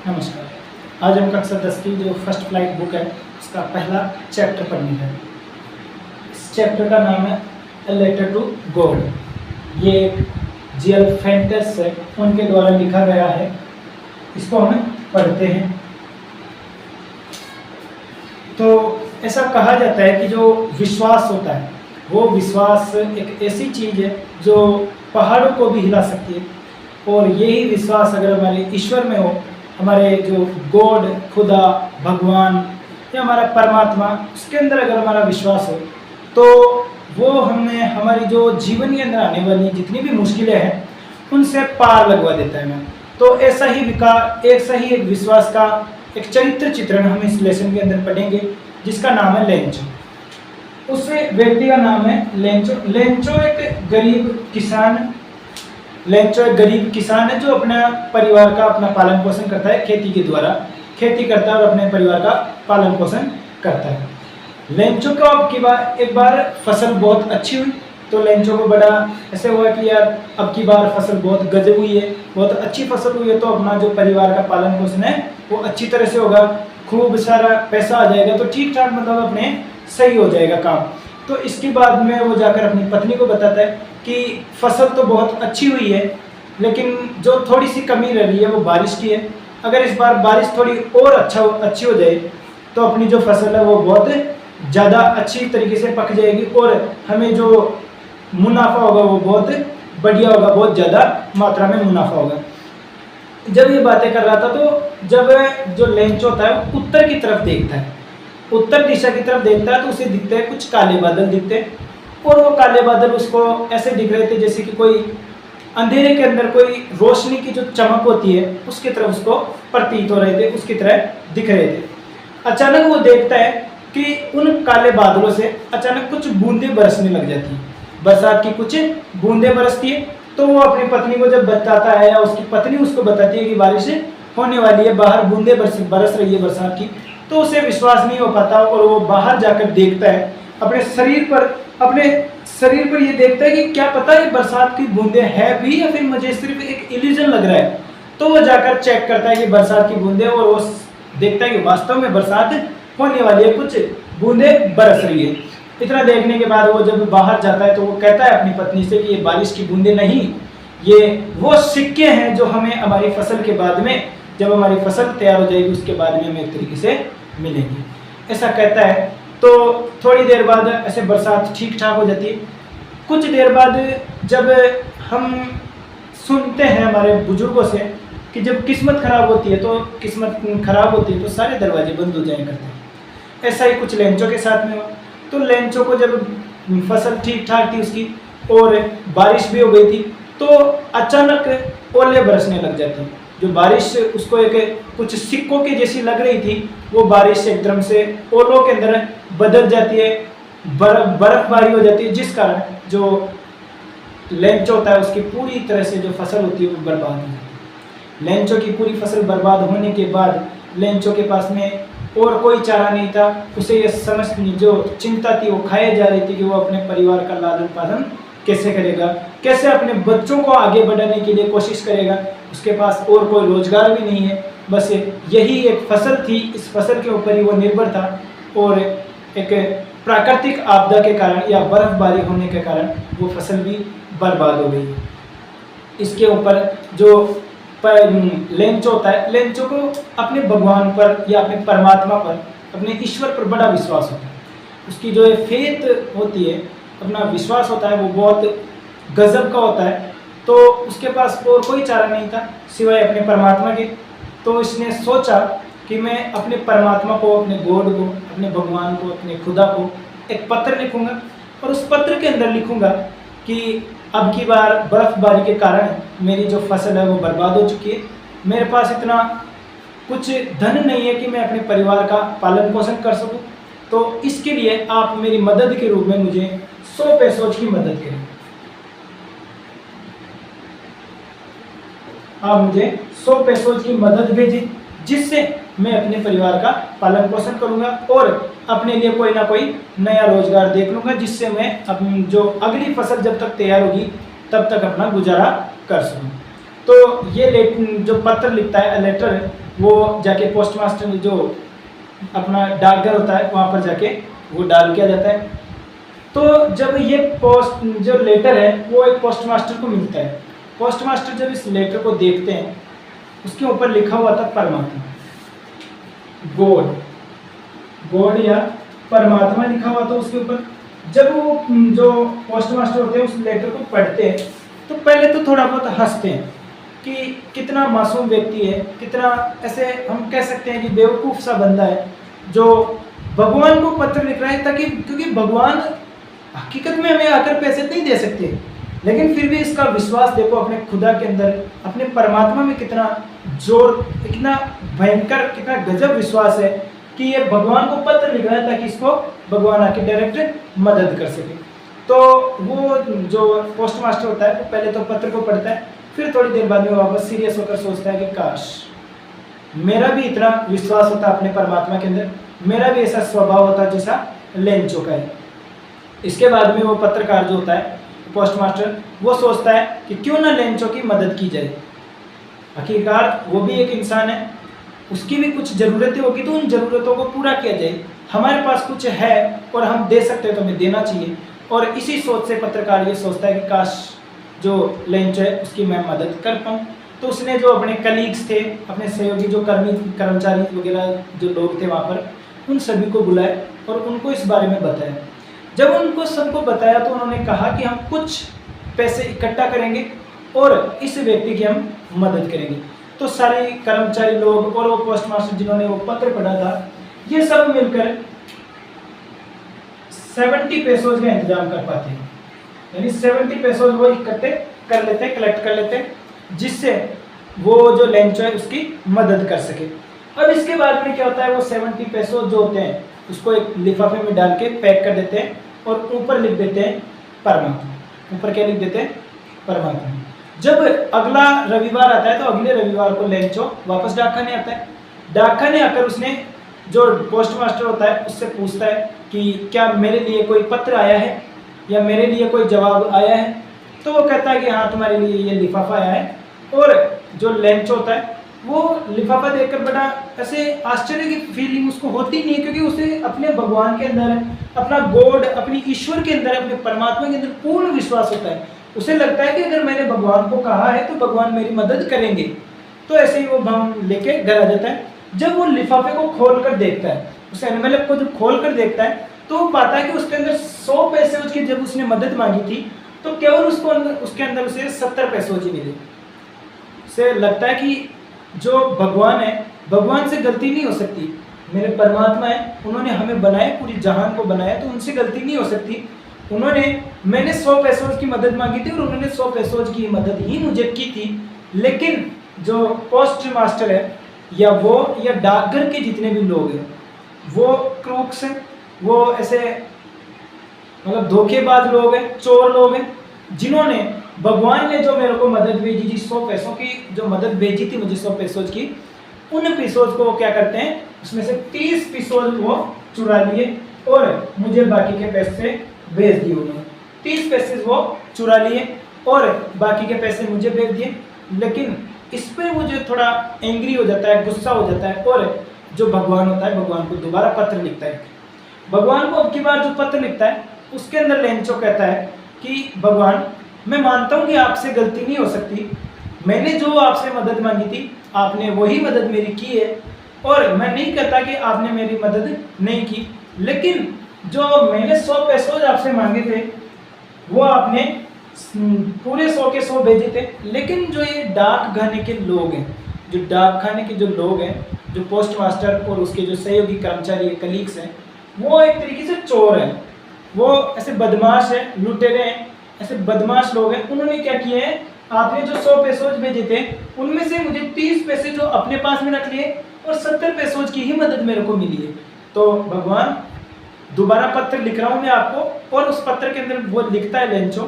नमस्कार। आज हम कक्षा 10 की जो फर्स्ट फ्लाइट बुक है उसका पहला चैप्टर पढ़ने है। इस चैप्टर का नाम है ए लेटर टू गॉड। ये एक जी.एल. फेंटेस है, उनके द्वारा लिखा गया है। इसको हम पढ़ते हैं। तो ऐसा कहा जाता है कि जो विश्वास होता है वो विश्वास एक ऐसी चीज़ है जो पहाड़ों को भी हिला सकती है, और यही विश्वास अगर हमारे ईश्वर में हो, हमारे जो गॉड, खुदा, भगवान या हमारा परमात्मा, उसके अंदर अगर हमारा विश्वास हो तो वो हमें हमारी जो जीवन के अंदर आने वाली जितनी भी मुश्किलें हैं उनसे पार लगवा देता है। तो ऐसा ही एक विश्वास का एक चरित्र चित्रण हम इस लेसन के अंदर पढ़ेंगे, जिसका नाम है लेंचो। उस व्यक्ति का नाम है लेंचो। लेंचो एक गरीब किसान है जो अपना परिवार का अपना पालन पोषण करता है, खेती के द्वारा खेती करता है और अपने परिवार का पालन पोषण करता है। लेंचो को एक बार फसल बहुत अच्छी हुई, तो लेंचो को बड़ा ऐसे हुआ कि यार अब की बार फसल बहुत गजब हुई है, बहुत अच्छी फसल हुई है, तो अपना जो परिवार का पालन पोषण है वो अच्छी तरह से होगा, खूब सारा पैसा आ जाएगा, तो ठीक ठाक मतलब अपने सही हो जाएगा काम। तो इसके बाद में वो जाकर अपनी पत्नी को बताता है कि फसल तो बहुत अच्छी हुई है, लेकिन जो थोड़ी सी कमी रह रही है वो बारिश की है। अगर इस बार बारिश थोड़ी और अच्छी हो जाए तो अपनी जो फसल है वो बहुत ज़्यादा अच्छी तरीके से पक जाएगी और हमें जो मुनाफा होगा वो बहुत बढ़िया होगा, बहुत ज़्यादा मात्रा में मुनाफा होगा। जब ये बातें कर रहा था तो जब जो लेंचो होता है वो उत्तर की तरफ देखता है, उत्तर दिशा की तरफ देखता है, तो उसे दिखते हैं कुछ काले बादल दिखते हैं, और वो काले बादल उसको ऐसे दिख रहे थे जैसे कि कोई अंधेरे के अंदर कोई रोशनी की जो चमक होती है उसकी तरफ उसको प्रतीत हो रहे थे, उसकी तरह दिख रहे थे। अचानक वो देखता है कि उन काले बादलों से अचानक कुछ बूंदें बरसने लग जाती हैं, बरसात की कुछ बूंदें बरसती है। तो वो अपनी पत्नी को जब बताता है या उसकी पत्नी उसको बताती है कि बारिश होने वाली है, बाहर बूंदें बरस रही है बरसात की, तो उसे विश्वास नहीं हो पाता और वो बाहर जाकर देखता है अपने शरीर पर ये देखता है कि क्या पता ये बरसात की बूंदें है भी या फिर मुझे सिर्फ एक इल्यूजन लग रहा है। तो वो जाकर चेक करता है कि बरसात की बूंदें, और वो देखता है कि वास्तव में बरसात होने वाली है, कुछ बूंदें बरस रही है। इतना देखने के बाद वो जब बाहर जाता है तो वो कहता है अपनी पत्नी से कि ये बारिश की बूंदें नहीं, ये वो सिक्के हैं जो हमें हमारी फसल के बाद में, जब हमारी फसल तैयार हो जाएगी उसके बाद में हमें एक तरीके से मिलेंगी, ऐसा कहता है। तो थोड़ी देर बाद ऐसे बरसात ठीक ठाक हो जाती है। कुछ देर बाद जब हम सुनते हैं हमारे बुजुर्गों से कि जब किस्मत खराब होती है तो सारे दरवाजे बंद हो जाया करते हैं। ऐसा ही कुछ लेंचो के साथ में हुआ। तो लेंचो को जब फसल ठीक ठाक थी उसकी और बारिश भी हो गई थी, तो अचानक ओले बरसने लग जाते हैं। जो बारिश उसको एक कुछ सिक्कों की जैसी लग रही थी, वो बारिश एकदम से ओलों के अंदर बदल जाती है, बर्फबारी हो जाती है, जिस कारण जो लेंचो होता है उसकी पूरी तरह से जो फसल होती है वो बर्बाद हो जाती है। लेंचो की पूरी फसल बर्बाद होने के बाद लेंचो के पास में और कोई चारा नहीं था। उसे ये समझ जो चिंता थी वो खाए जा रही थी कि वो अपने परिवार का लालन पालन कैसे करेगा, कैसे अपने बच्चों को आगे बढ़ाने के लिए कोशिश करेगा। उसके पास और कोई रोजगार भी नहीं है, बस यही एक फसल थी, इस फसल के ऊपर ही वो निर्भर था, और एक प्राकृतिक आपदा के कारण या बर्फबारी होने के कारण वो फसल भी बर्बाद हो गई। इसके ऊपर जो लेंचो होता है, लेंचो को अपने भगवान पर या अपने परमात्मा पर, अपने ईश्वर पर बड़ा विश्वास होता है। उसकी जो फेथ होती है, अपना विश्वास होता है, वो बहुत गजब का होता है। तो उसके पास और कोई चारा नहीं था सिवाय अपने परमात्मा के। तो इसने सोचा कि मैं अपने परमात्मा को, अपने गॉड को, अपने भगवान को, अपने खुदा को एक पत्र लिखूंगा, और उस पत्र के अंदर लिखूंगा कि अब की बार बर्फबारी के कारण मेरी जो फसल है वो बर्बाद हो चुकी है, मेरे पास इतना कुछ धन नहीं है कि मैं अपने परिवार का पालन पोषण कर सकूं, तो इसके लिए आप मेरी मदद के रूप में मुझे 100 पैसों की मदद करें। आप मुझे 100 पैसों की मदद भेजें, जिससे मैं अपने परिवार का पालन पोषण करूंगा और अपने लिए कोई ना कोई नया रोजगार देख लूंगा, जिससे मैं अपनी जो अगली फसल जब तक तैयार होगी तब तक अपना गुजारा कर सकूं। तो ये जो पत्र लिखता है लेटर, वो जाके पोस्ट मास्टर जो अपना डाकघर होता है वहाँ पर जाके वो डाल किया जाता है। तो जब ये पोस्ट जो लेटर है वो एक पोस्ट मास्टर को मिलता है, पोस्ट मास्टर जब इस लेटर को देखते हैं उसके ऊपर लिखा हुआ था परमात्मा, गॉड, गॉड या परमात्मा लिखा हुआ था उसके ऊपर। जब वो जो पोस्ट मास्टर होते हैं उस लेटर को पढ़ते हैं तो पहले तो थोड़ा बहुत हंसते हैं कि कितना मासूम व्यक्ति है, कितना ऐसे हम कह सकते हैं कि बेवकूफ़ सा बंदा है जो भगवान को पत्र लिख रहा है, ताकि क्योंकि भगवान हकीकत में हमें आकर पैसे नहीं दे सकते, लेकिन फिर भी इसका विश्वास देखो अपने खुदा के अंदर, अपने परमात्मा में कितना जोर, कितना भयंकर, कितना गजब विश्वास है कि ये भगवान को पत्र लिख रहा है ताकि इसको भगवान आके डायरेक्ट मदद कर सके। तो वो जो पोस्ट मास्टर होता है वो पहले तो पत्र को पढ़ता है, फिर थोड़ी देर बाद में वापस सीरियस होकर सोचता है कि काश मेरा भी इतना विश्वास होता अपने परमात्मा के अंदर, मेरा भी ऐसा स्वभाव होता जैसा लेंचो का है। इसके बाद में वो पत्रकार जो होता है पोस्ट मास्टर, वो सोचता है कि क्यों ना लेंचो की मदद की जाए, आखिरकार वो भी एक इंसान है, उसकी भी कुछ ज़रूरतें होगी तो उन ज़रूरतों को पूरा किया जाए, हमारे पास कुछ है और हम दे सकते हैं तो हमें देना चाहिए। और इसी सोच से पत्रकार ये सोचता है कि काश जो लेंचो है उसकी मैं मदद कर पाऊँ। तो उसने जो अपने कलीग्स थे, अपने सहयोगी जो कर्मचारी वगैरह जो लोग थे वहाँ पर, उन सभी को बुलाया और उनको इस बारे में बताया। जब उनको सबको बताया तो उन्होंने कहा कि हम कुछ पैसे इकट्ठा करेंगे और इस व्यक्ति की हम मदद करेंगे। तो सारे कर्मचारी लोग और वो पोस्ट मास्टर जिन्होंने वो पत्र पढ़ा था, ये सब मिलकर 70 पैसों का इंतजाम कर पाते हैं, यानी 70 पैसों वो इकट्ठे कर लेते हैं, कलेक्ट कर लेते हैं, जिससे वो जो लेंचो है उसकी मदद कर सके। अब इसके बाद में क्या होता है, वो 70 पैसों जो होते हैं उसको एक लिफाफे में डाल के पैक कर देते हैं और ऊपर लिख देते हैं परमात्मा। ऊपर क्या लिख देते हैं, परमात्मा। जब अगला रविवार आता है तो अगले रविवार को लेंचो वापस डाकखाने आता है। डाकखाने आकर उसने जो पोस्ट मास्टर होता है उससे पूछता है कि क्या मेरे लिए कोई पत्र आया है या मेरे लिए कोई जवाब आया है। तो वो कहता है कि हाँ तुम्हारे लिए ये लिफाफा आया है। और जो लेंचो होता है वो लिफाफा देखकर बड़ा ऐसे आश्चर्य की फीलिंग उसको होती नहीं है, क्योंकि उसे अपने भगवान के अंदर, अपना गॉड, अपनी ईश्वर के अंदर, अपने परमात्मा के अंदर पूर्ण विश्वास होता है। उसे लगता है कि अगर मैंने भगवान को कहा है तो भगवान मेरी मदद करेंगे। तो ऐसे ही वो भाव लेके घर आ जाता है। जब वो लिफाफे को खोल कर देखता है, उस एनवेलप को जब खोल कर देखता है तो वो पाता है कि उसके अंदर 100 पैसे उसकी जब उसने मदद मांगी थी तो केवल उसके अंदर उसे 70 पैसों की मिले। उसे लगता है कि जो भगवान है, भगवान से गलती नहीं हो सकती, मेरे परमात्मा है, उन्होंने हमें बनाया, पूरी जहान को बनाया, तो उनसे गलती नहीं हो सकती। मैंने 100 पैसों की मदद मांगी थी और उन्होंने 100 पैसों की मदद ही मुझे की थी। लेकिन जो पोस्ट मास्टर है या डाकघर के जितने भी लोग हैं वो क्रूक्स हैं, वो ऐसे मतलब धोखेबाज लोग हैं, चोर लोग हैं, जिन्होंने भगवान ने जो मेरे को मदद भेजी थी, 100 पैसों की जो मदद भेजी थी मुझे 100 पैसों की, उन पैसों को वो क्या करते हैं, उसमें से 30 पैसों वो चुरा लिए और मुझे बाकी के पैसे भेज दिए। उन्होंने 30 पैसे वो चुरा लिए और बाकी के पैसे मुझे भेज दिए। लेकिन इस पर वो जो थोड़ा एंग्री हो जाता है, गुस्सा हो जाता है, और जो भगवान होता है भगवान को दोबारा पत्र लिखता है। भगवान को अब की बार जो पत्र लिखता है उसके अंदर लेंचो कहता है कि भगवान, मैं मानता हूँ कि आपसे गलती नहीं हो सकती, मैंने जो आपसे मदद मांगी थी आपने वही मदद मेरी की है, और मैं नहीं कहता कि आपने मेरी मदद नहीं की, लेकिन जो मैंने 100 पैसों आपसे मांगे थे वो आपने पूरे 100 के 100 भेजे थे। लेकिन जो ये डाकखाने के लोग हैं, जो डाकखाने के जो लोग हैं, जो पोस्ट मास्टर और उसके जो सहयोगी कर्मचारी कलीग्स हैं, वो एक तरीके से चोर हैं, वो ऐसे बदमाश हैं, लुटेरे हैं, ऐसे बदमाश लोग हैं। उन्होंने क्या किए हैं, आपने जो 100 पैसों भेजे थे उनमें से मुझे 30 पैसे जो अपने पास में रख लिए और 70 पैसों की ही मदद मेरे को मिली है। तो भगवान, दोबारा पत्र लिख रहा हूँ मैं आपको। और उस पत्र के अंदर वो लिखता है लेंचो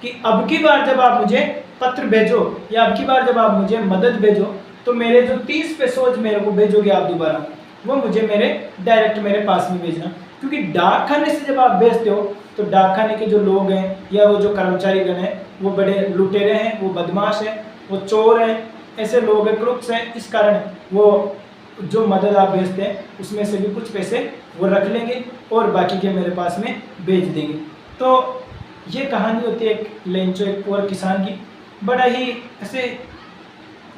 कि अब की बार जब आप मुझे पत्र भेजो या अब की बार जब आप मुझे मदद भेजो तो मेरे जो 30 पैसों मेरे को भेजोगे आप दोबारा, वो मुझे डायरेक्ट मेरे पास में भेजना। क्योंकि डाकखाने से जब आप भेजते हो तो डाकखाने के जो लोग हैं या वो जो कर्मचारी गण हैं वो बड़े लुटेरे हैं, वो बदमाश हैं, वो चोर हैं, ऐसे लोग हैं, क्रुक्स हैं, इस कारण वो जो मदद आप भेजते हैं उसमें से भी कुछ पैसे वो रख लेंगे और बाकी के मेरे पास में भेज देंगे। तो ये कहानी होती है एक लेंचो, एक पुअर किसान की। बड़ा ही ऐसे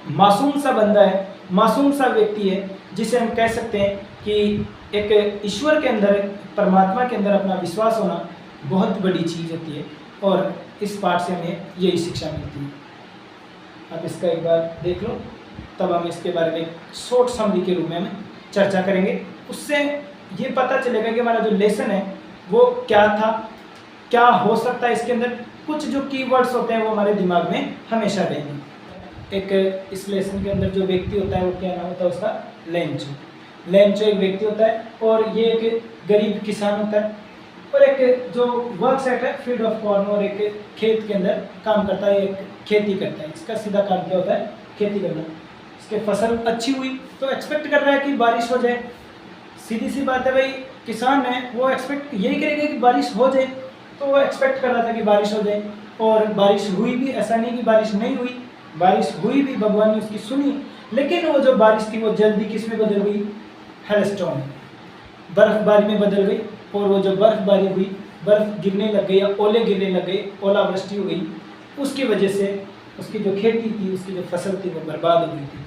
मासूम सा बंदा है, मासूम सा व्यक्ति है, जिसे हम कह सकते हैं कि एक ईश्वर के अंदर, परमात्मा के अंदर अपना विश्वास होना बहुत बड़ी चीज़ होती है। और इस पाठ से हमें यही शिक्षा मिलती है। आप इसका एक बार देख लो, तब हम इसके बारे में शॉर्ट समरी के रूप में हम चर्चा करेंगे। उससे ये पता चलेगा कि हमारा जो लेसन है वो क्या था, क्या हो सकता है इसके अंदर। कुछ जो कीवर्ड्स होते हैं वो हमारे दिमाग में हमेशा रहेंगे। एक इस लेसन के अंदर जो व्यक्ति होता है वो क्या नाम होता है उसका, लेंचो। लेंचो एक व्यक्ति होता है और ये एक गरीब किसान होता है। और एक जो वर्क सेट है फील्ड ऑफ कॉर्न, और एक खेत के अंदर काम करता है, एक खेती करता है। इसका सीधा काम क्या होता है, खेती करना। इसके फसल अच्छी हुई तो एक्सपेक्ट कर रहा है कि बारिश हो जाए। सीधी सी बात है भाई, किसान है वो एक्सपेक्ट यही करेगा कि बारिश हो जाए। तो वो एक्सपेक्ट कर रहा था कि बारिश हो जाए और बारिश हुई भी। ऐसा नहीं कि बारिश नहीं हुई, बारिश हुई भी, भगवान ने उसकी सुनी। लेकिन वो जो बारिश थी वो जल्दी किस में बदल गई, हेलस्टॉर्म, बर्फबारी में बदल गई। और वो जो बर्फबारी हुई, बर्फ गिरने लग गई या ओले गिरने लग गए, ओलावृष्टि हो गई, उसकी वजह से उसकी जो खेती थी, उसकी जो फसल थी वो बर्बाद हो गई थी।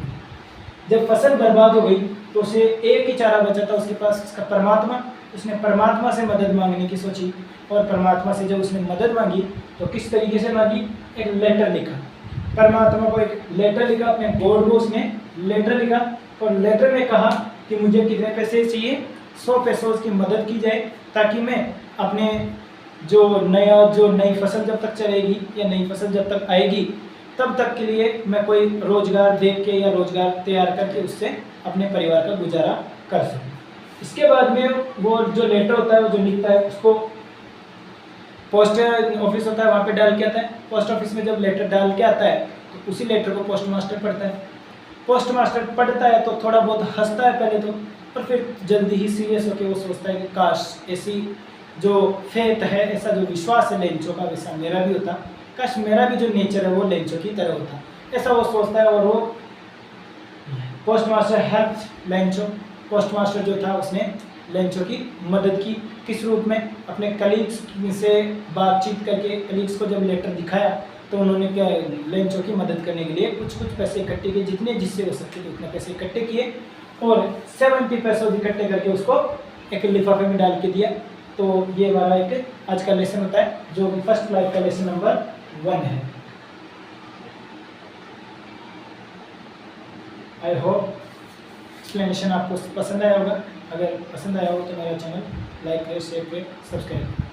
जब फसल बर्बाद हो गई तो उसे एक ही चारा बचा था उसके पास, उसका परमात्मा। उसने परमात्मा से मदद मांगने की सोची और परमात्मा से जब उसने मदद मांगी तो किस तरीके से मांगी, एक लेटर लिखा, परमात्मा को एक लेटर लिखा, अपने गॉड को उसने लेटर लिखा। और लेटर में कहा कि मुझे कितने पैसे चाहिए, 100 पैसों की मदद की जाए, ताकि मैं अपने जो नई फसल जब तक चलेगी या नई फसल जब तक आएगी तब तक के लिए मैं कोई रोजगार देख के या रोजगार तैयार करके उससे अपने परिवार का गुजारा कर सकूँ। इसके बाद में वो जो लेटर होता है वो जो लिखता है उसको पोस्ट ऑफिस होता है वहाँ पे डाल के आता है। पोस्ट ऑफिस में जब लेटर डाल के आता है तो उसी लेटर को पोस्ट मास्टर पढ़ता है। पोस्ट मास्टर पढ़ता है तो थोड़ा बहुत हंसता है पहले तो, पर फिर जल्दी ही सीरियस होकर वो सोचता है कि काश ऐसी जो फेथ है, ऐसा जो विश्वास है लेंचो का, वैसा मेरा भी होता। काश मेरा भी जो नेचर है वो लेंचो की तरह होता, ऐसा वो सोचता है। और वो post master help Lencho. Post master जो था उसने लेंचो की मदद की, किस रूप में, अपने कलीग्स से बातचीत करके। कलीग्स को जब लेटर दिखाया तो उन्होंने क्या, लेंचो की मदद करने के लिए कुछ पैसे इकट्ठे किए, जितने जिससे हो सकते थे उतने पैसे इकट्ठे किए और 70 पैसे इकट्ठे करके उसको एक लिफाफे में डाल के दिया। तो ये हमारा एक आज का लेसन होता है, जो फर्स्ट लाइफ का लेसन नंबर 1 है। आई होप एक्सप्लेनेशन आपको पसंद आया होगा। अगर पसंद आया हो तो मेरा चैनल लाइक करें, शेयर करें, सब्सक्राइब करें।